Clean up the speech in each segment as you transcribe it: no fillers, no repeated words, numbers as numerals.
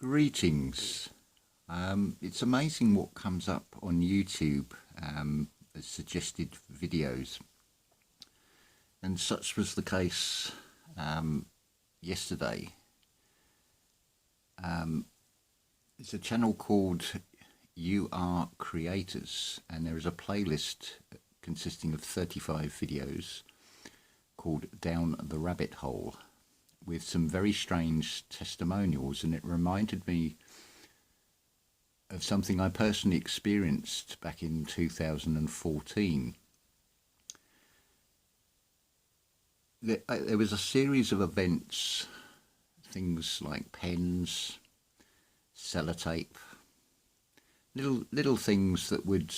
Greetings. It's amazing what comes up on YouTube as suggested videos, and such was the case yesterday. It's a channel called You Are Creators, and there is a playlist consisting of 35 videos called Down the Rabbit Hole, with some very strange testimonials, and it reminded me of something I personally experienced back in 2014. There was a series of events, things like pens, sellotape, little things that would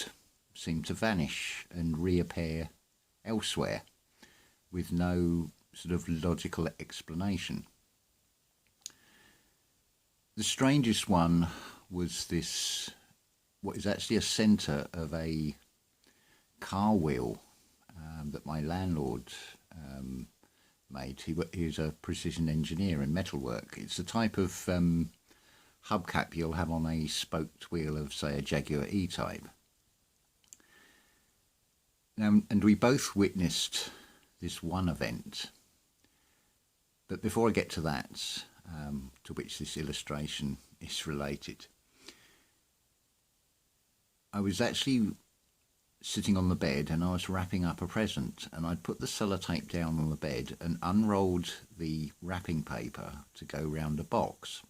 seem to vanish and reappear elsewhere with no sort of logical explanation. The strangest one was this, what is actually a centre of a car wheel that my landlord made. He was a precision engineer in metalwork. It's a type of hubcap you'll have on a spoked wheel of, say, a Jaguar E-Type. And we both witnessed this one event. But before I get to that, to which this illustration is related, I was actually sitting on the bed and I was wrapping up a present, and I'd put the sellotape down on the bed and unrolled the wrapping paper to go round a box.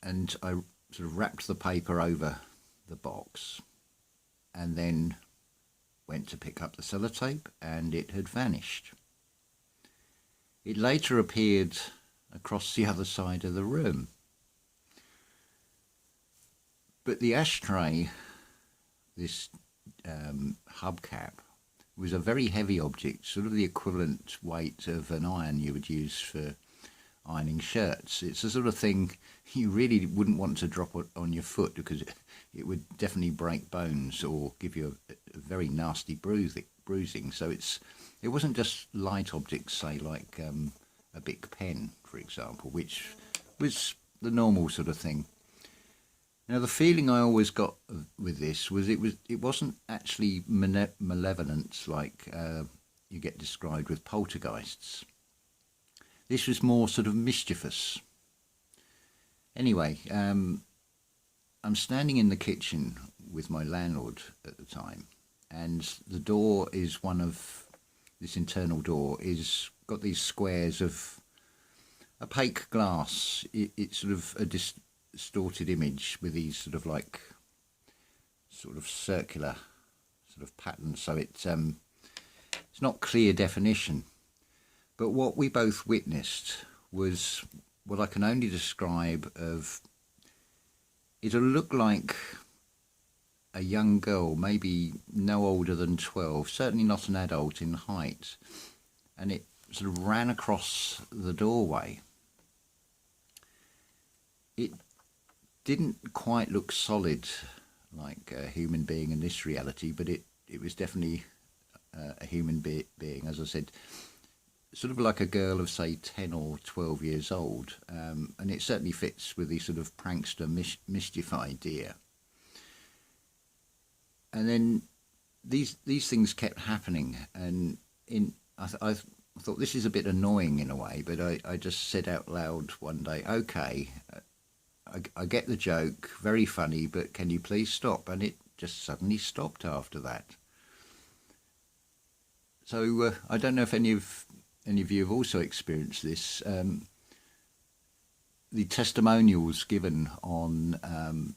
And I sort of wrapped the paper over the box and then went to pick up the sellotape, and it had vanished. It later appeared across the other side of the room. But the ashtray, this hubcap, was a very heavy object, sort of the equivalent weight of an iron you would use for ironing shirts. It's the sort of thing you really wouldn't want to drop on your foot, because it would definitely break bones or give you a very nasty bruising. So it wasn't just light objects, say like a big pen, for example, which was the normal sort of thing. Now, the feeling I always got with this was it wasn't actually malevolent like you get described with poltergeists. This was more sort of mischievous. Anyway, I'm standing in the kitchen with my landlord at the time, and the door is this internal door is got these squares of opaque glass. It's sort of a distorted image with these sort of circular sort of patterns, so it's not clear definition. But what we both witnessed was what I can only describe of, it'll look like a young girl, maybe no older than 12, certainly not an adult in height, and it sort of ran across the doorway. It didn't quite look solid like a human being in this reality, but it was definitely a human being, as I said, sort of like a girl of, say, 10 or 12 years old, and it certainly fits with the sort of prankster mischief idea. And then these things kept happening, and I thought this is a bit annoying in a way, but I just said out loud one day, okay, I get the joke, very funny, but can you please stop? And it just suddenly stopped after that. So I don't know if any of you have also experienced this. The testimonials given on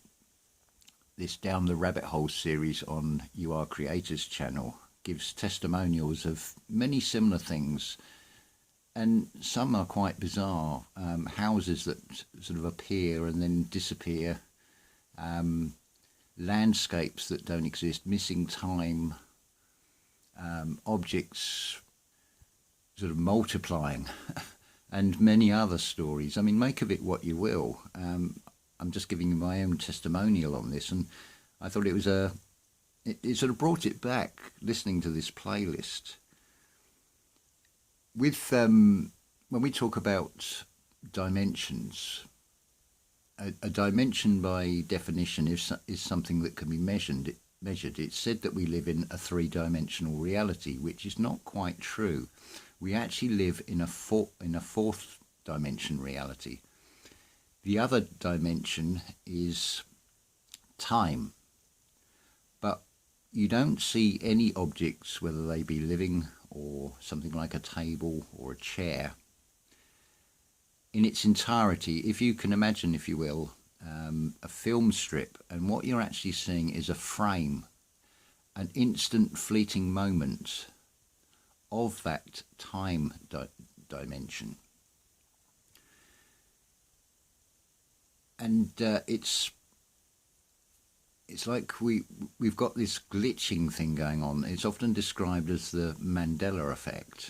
this Down the Rabbit Hole series on You Are Creators channel gives testimonials of many similar things, and some are quite bizarre. Houses that sort of appear and then disappear, landscapes that don't exist, missing time, objects sort of multiplying, and many other stories. I mean, make of it what you will. I'm just giving you my own testimonial on this, and I thought it was it sort of brought it back, listening to this playlist. With when we talk about dimensions. A dimension, by definition, is something that can be measured. It's said that we live in a three-dimensional reality, which is not quite true. We actually live in a fourth dimension reality. The other dimension is time. But you don't see any objects, whether they be living or something like a table or a chair, in its entirety. If you can imagine, if you will, a film strip, and what you're actually seeing is a frame, an instant fleeting moment of that time dimension. And it's like we've got this glitching thing going on. It's often described as the Mandela effect.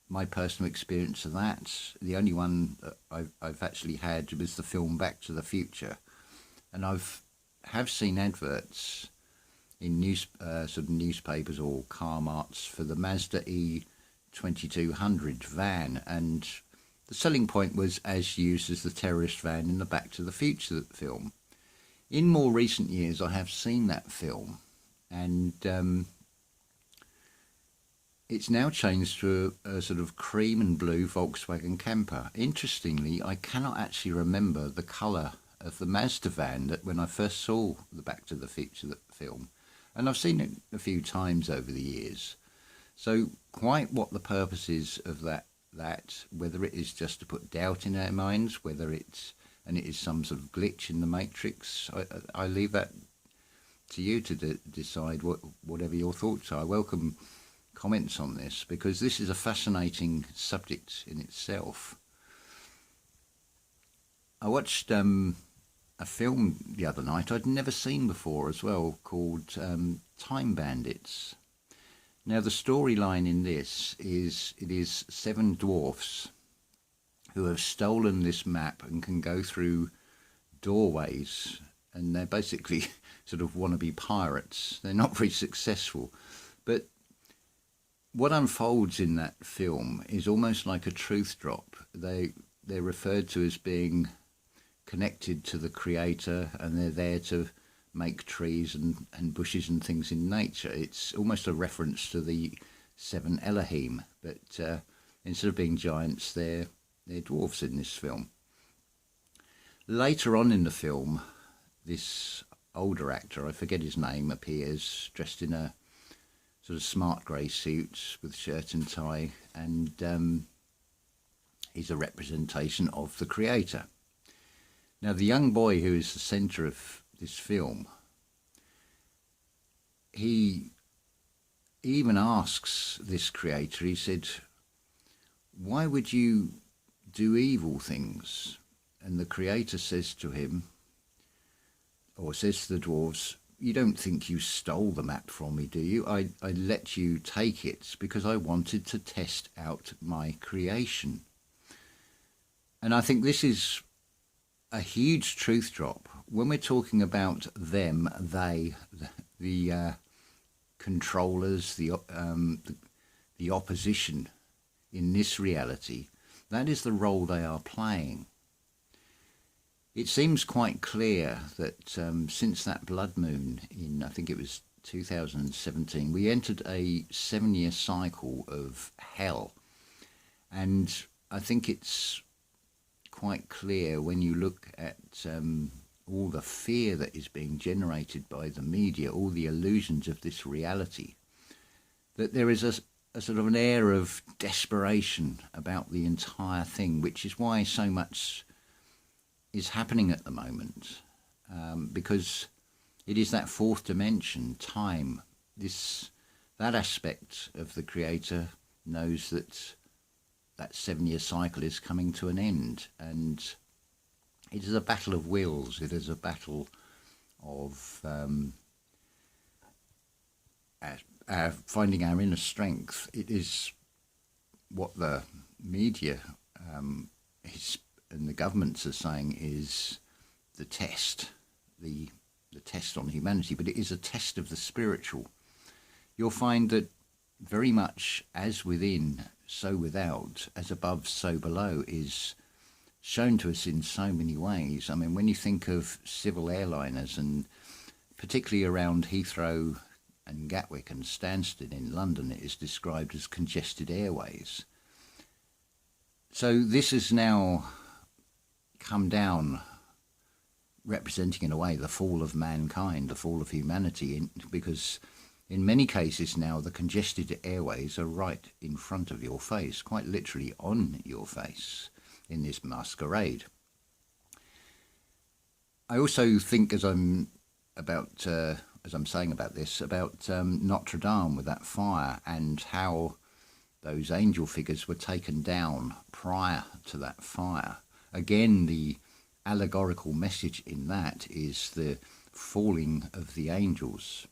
My personal experience of that, the only one that I've actually had, was the film Back to the Future, and have seen adverts in sort of newspapers or car marts for the Mazda E2200 van, and the selling point was as used as the terrorist van in the Back to the Future film. In more recent years, I have seen that film, and it's now changed to a sort of cream and blue Volkswagen camper. Interestingly, I cannot actually remember the colour of the Mazda van that when I first saw the Back to the Future film, and I've seen it a few times over the years. So quite what the purpose is of that, whether it is just to put doubt in our minds, whether it is some sort of glitch in the matrix, I leave that to you to decide whatever your thoughts are. I welcome comments on this, because this is a fascinating subject in itself. I watched a film the other night I'd never seen before as well, called Time Bandits. Now the storyline in this is, it is 7 dwarfs who have stolen this map and can go through doorways, and they're basically sort of wannabe pirates. They're not very successful, but what unfolds in that film is almost like a truth drop. They're referred to as being connected to the Creator, and they're there to make trees and bushes and things in nature. It's almost a reference to the 7 Elohim, but instead of being giants, they're dwarfs in this film. Later on in the film, this older actor, I forget his name, appears dressed in a sort of smart grey suit with shirt and tie, and he's a representation of the Creator. Now the young boy who is the centre of this film, he even asks this Creator, he said, "Why would you do evil things?" And the Creator says to him, or says to the dwarves, "You don't think you stole the map from me, do you? I let you take it because I wanted to test out my creation." And I think this is a huge truth drop. When we're talking about them, they, the controllers, the opposition in this reality, that is the role they are playing. It seems quite clear that since that blood moon in, I think it was 2017, we entered a 7-year cycle of hell. And I think it's quite clear when you look at all the fear that is being generated by the media, all the illusions of this reality, that there is a sort of an air of desperation about the entire thing, which is why so much is happening at the moment, because it is that fourth dimension, time. That aspect of the Creator knows that 7-year cycle is coming to an end, and it is a battle of wills. It is a battle of finding our inner strength. It is what the media and the governments are saying is the test, the test on humanity, but it is a test of the spiritual. You'll find that very much as within, so without, as above, so below, is shown to us in so many ways. I mean, when you think of civil airliners, and particularly around Heathrow and Gatwick and Stansted in London, it is described as congested airways. So this has now come down, representing in a way the fall of mankind, the fall of humanity, because in many cases now the congested airways are right in front of your face, quite literally on your face in this masquerade. I also think, as I'm saying about this, about Notre Dame with that fire, and how those angel figures were taken down prior to that fire. Again, the allegorical message in that is the falling of the angels.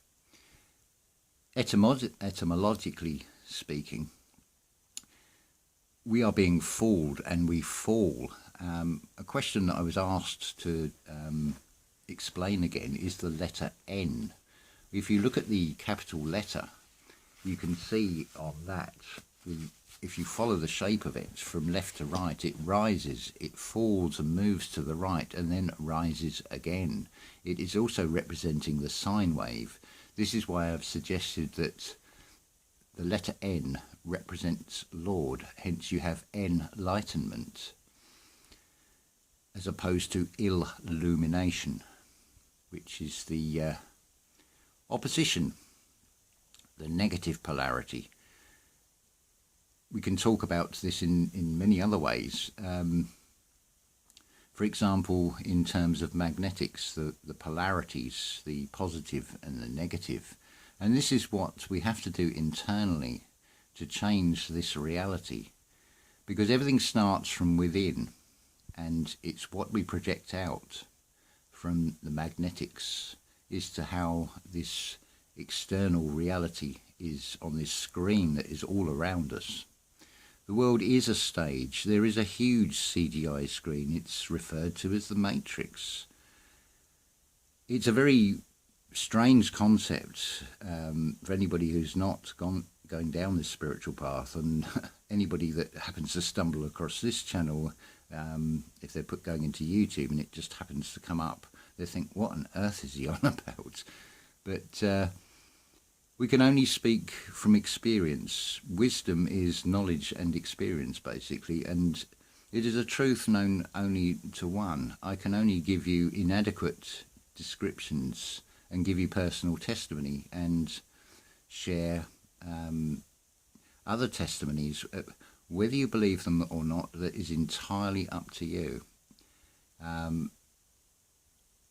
Etymologically speaking, we are being fooled and we fall. A question that I was asked to explain again is the letter N. If you look at the capital letter, you can see on that, if you follow the shape of it from left to right, it rises, it falls and moves to the right and then rises again. It is also representing the sine wave. This is why I've suggested that the letter N represents Lord, hence you have enlightenment, as opposed to illumination, which is the opposition, the negative polarity. We can talk about this in many other ways. For example, in terms of magnetics, the polarities, the positive and the negative. And this is what we have to do internally to change this reality, because everything starts from within, and it's what we project out from the magnetics as to how this external reality is on this screen that is all around us. The world is a stage. There is a huge CGI screen. It's referred to as the Matrix. It's a very strange concept for anybody who's not going down this spiritual path, and anybody that happens to stumble across this channel, if they're going into YouTube and it just happens to come up, they think, what on earth is he on about? But we can only speak from experience. Wisdom is knowledge and experience, basically, and it is a truth known only to one. I can only give you inadequate descriptions and give you personal testimony and share other testimonies. Whether you believe them or not, that is entirely up to you.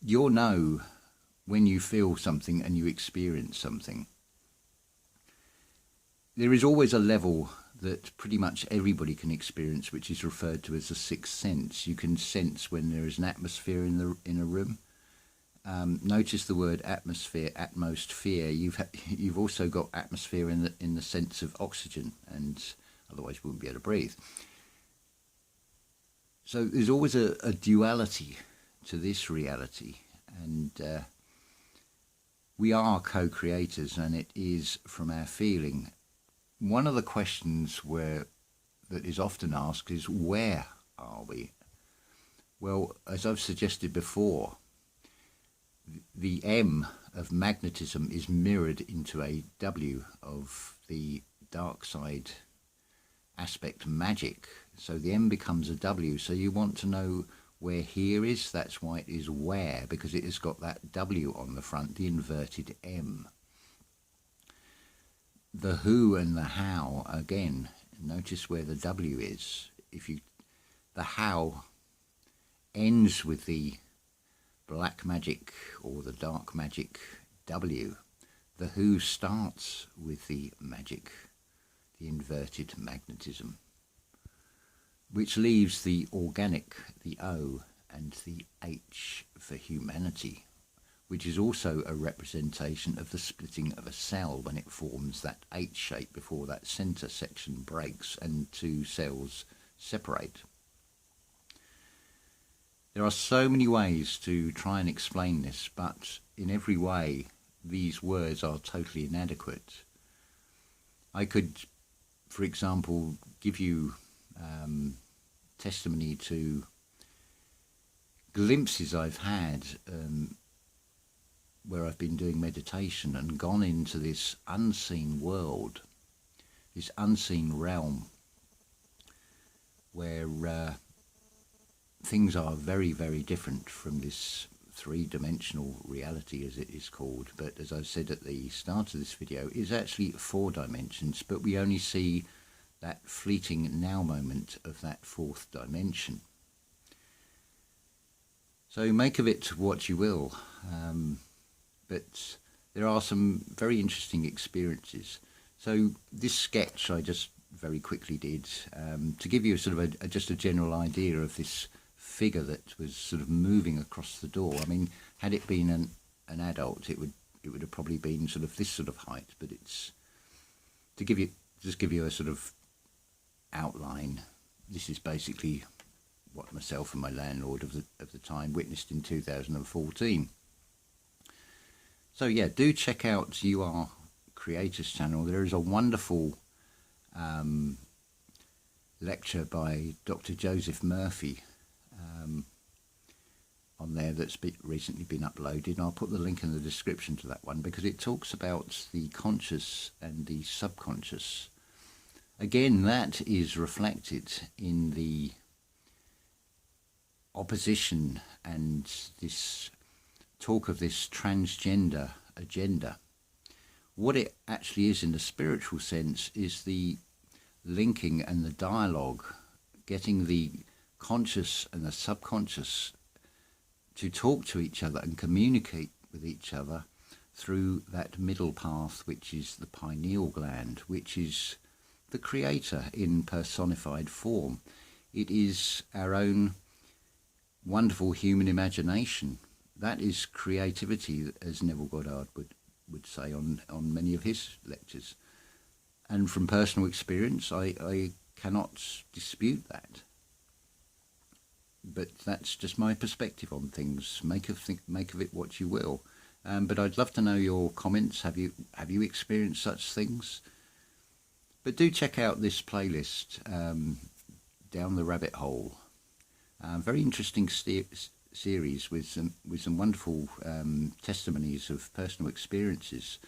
You'll know when you feel something and you experience something. There is always a level that pretty much everybody can experience, which is referred to as the sixth sense. You can sense when there is an atmosphere in a room. Notice the word atmosphere, atmosphere. You've also got atmosphere in the sense of oxygen, and otherwise you wouldn't be able to breathe. So there's always a duality to this reality, and we are co-creators, and it is from our feeling. One of the questions that is often asked is, where are we? Well, as I've suggested before, the M of magnetism is mirrored into a W of the dark side aspect magic. So the M becomes a W. So you want to know where here is. That's why it is where, because it has got that W on the front, the inverted M. The who and the how, again, notice where the W is. The how ends with the black magic or the dark magic W. The who starts with the magic, the inverted magnetism, which leaves the organic, the O, and the H for humanity, which is also a representation of the splitting of a cell when it forms that H shape before that centre section breaks and two cells separate. There are so many ways to try and explain this, but in every way these words are totally inadequate. I could, for example, give you testimony to glimpses I've had where I've been doing meditation and gone into this unseen world, this unseen realm, where things are very, very different from this three-dimensional reality, as it is called. But as I said at the start of this video, it's actually 4 dimensions, but we only see that fleeting now moment of that 4th dimension. So make of it what you will, but there are some very interesting experiences. So this sketch I just very quickly did to give you sort of just a general idea of this figure that was sort of moving across the door. I mean, had it been an adult, it would have probably been sort of this sort of height, but it's to give you a sort of outline. This is basically what myself and my landlord of the time witnessed in 2014. So yeah, do check out You Are Creator's channel. There is a wonderful lecture by Dr. Joseph Murphy on there that's recently been uploaded, and I'll put the link in the description to that one, because it talks about the conscious and the subconscious. Again, that is reflected in the opposition and this talk of this transgender agenda. What it actually is in the spiritual sense is the linking and the dialogue, getting the conscious and the subconscious to talk to each other and communicate with each other through that middle path, which is the pineal gland, which is the creator in personified form. It is our own wonderful human imagination. That is creativity, as Neville Goddard would say on many of his lectures. And from personal experience, I cannot dispute that. But that's just my perspective on things. Make of it what you will. But I'd love to know your comments. Have you experienced such things? But do check out this playlist, Down the Rabbit Hole. Very interesting series with some wonderful testimonies of personal experiences.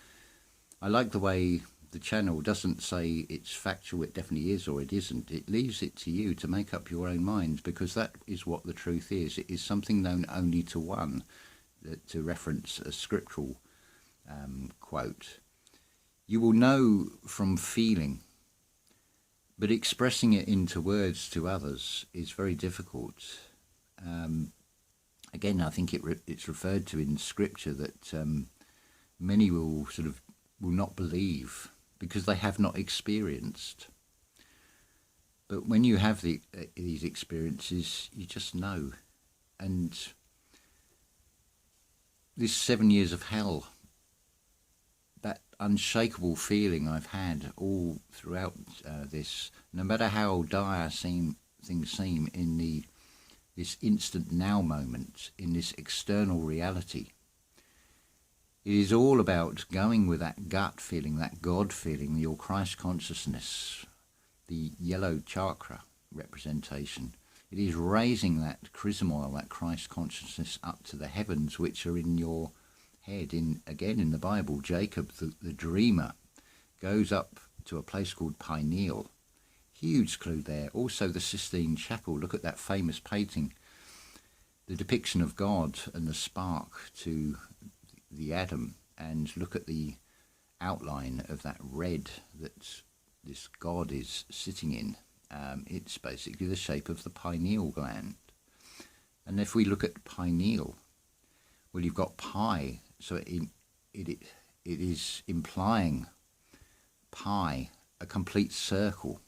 I like the way the channel doesn't say it's factual, it definitely is or it isn't. It leaves it to you to make up your own minds, because that is what the truth is. It is something known only to one, to reference a scriptural quote. You will know from feeling, but expressing it into words to others is very difficult. Again, I think it's referred to in scripture that many will not believe because they have not experienced. But when you have these experiences, you just know. And this 7 years of hell, that unshakable feeling I've had all throughout this, no matter how dire things seem in this instant now moment, in this external reality, it is all about going with that gut feeling, that God feeling, your Christ consciousness, the yellow chakra representation. It is raising that chrism oil, that Christ consciousness, up to the heavens, which are in your head. Again, in the Bible, Jacob, the dreamer, goes up to a place called Pineal. Huge clue there. Also the Sistine Chapel. Look at that famous painting. The depiction of God and the spark to the atom, and look at the outline of that red that this God is sitting in. It's basically the shape of the pineal gland. And if we look at pineal, well, you've got pi, so it is implying pi, a complete circle,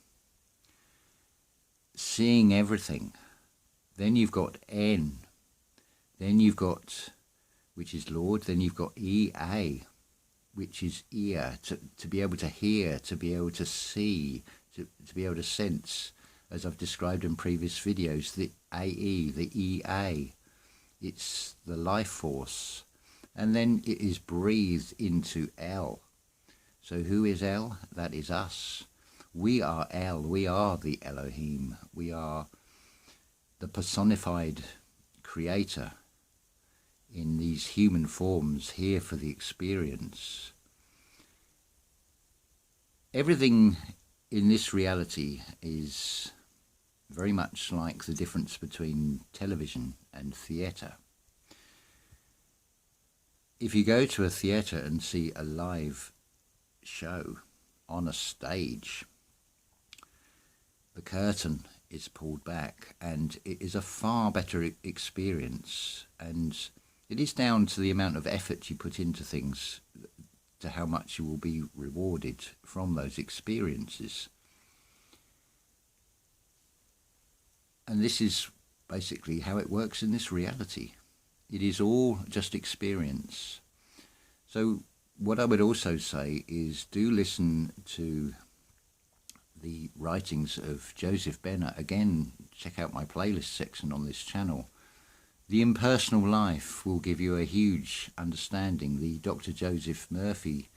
seeing everything. Then you've got N, then you've got, which is Lord, then you've got EA, which is ear, to be able to hear, to be able to see, to be able to sense, as I've described in previous videos. The AE, the EA, it's the life force, and then it is breathed into L. So who is El? That is us. We are El. We are the Elohim. We are the personified creator in these human forms here for the experience. Everything in this reality is very much like the difference between television and theatre. If you go to a theatre and see a live show on a stage, the curtain is pulled back and it is a far better experience, and it is down to the amount of effort you put into things to how much you will be rewarded from those experiences. And this is basically how it works in this reality. It is all just experience. So what I would also say is do listen to the writings of Joseph Benner. Again, check out my playlist section on this channel. The Impersonal Life will give you a huge understanding. The Dr. Joseph Murphy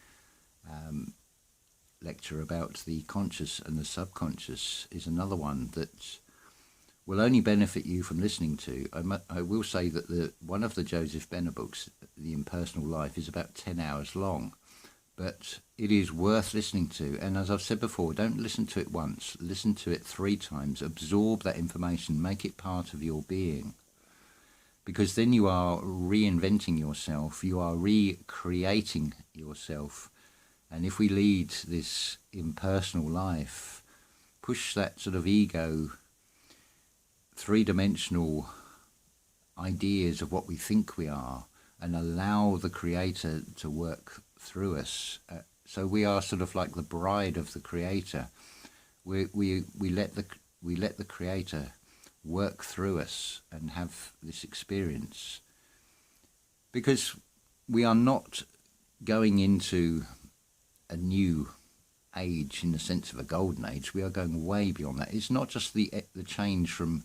lecture about the conscious and the subconscious is another one that will only benefit you from listening to. I will say that one of the Joseph Benner books, The Impersonal Life, is about 10 hours long, but it is worth listening to. And as I've said before, don't listen to it once, listen to it 3 times, absorb that information, make it part of your being, because then you are reinventing yourself, you are recreating yourself. And if we lead this impersonal life, push that sort of ego, 3-dimensional ideas of what we think we are, and allow the Creator to work through us. So we are sort of like the bride of the Creator. We let the Creator work through us and have this experience, because we are not going into a new age in the sense of a golden age. We are going way beyond that. It's not just the change from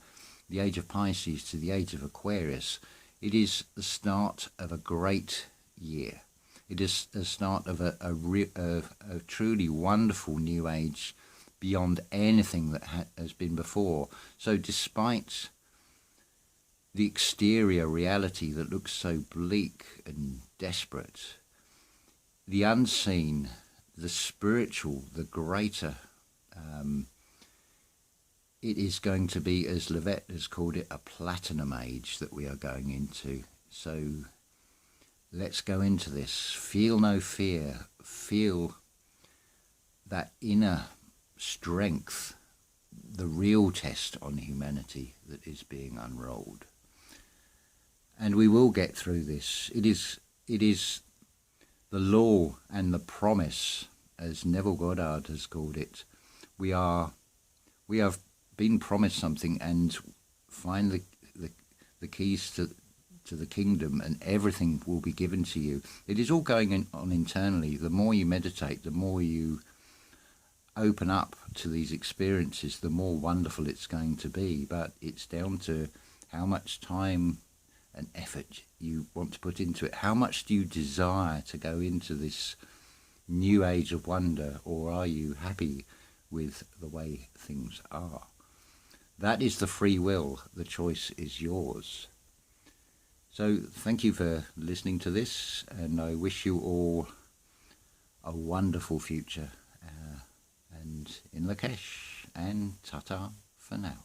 the age of Pisces to the age of Aquarius. It is the start of a great year. It is the start of a truly wonderful new age beyond anything that has been before. So despite the exterior reality that looks so bleak and desperate, the unseen, the spiritual, the greater, it is going to be, as Levette has called it, a platinum age that we are going into. So let's go into this. Feel no fear. Feel that inner strength, the real test on humanity that is being unrolled. And we will get through this. It is the law and the promise, as Neville Goddard has called it. We have been promised something, and find the keys to the kingdom, and everything will be given to you. It is all going on internally. The more you meditate, the more you open up to these experiences, the more wonderful it's going to be. But it's down to how much time and effort you want to put into it. How much do you desire to go into this new age of wonder, or are you happy with the way things are? That is the free will. The choice is yours. So thank you for listening to this, and I wish you all a wonderful future. And in Lakesh, and ta-ta for now.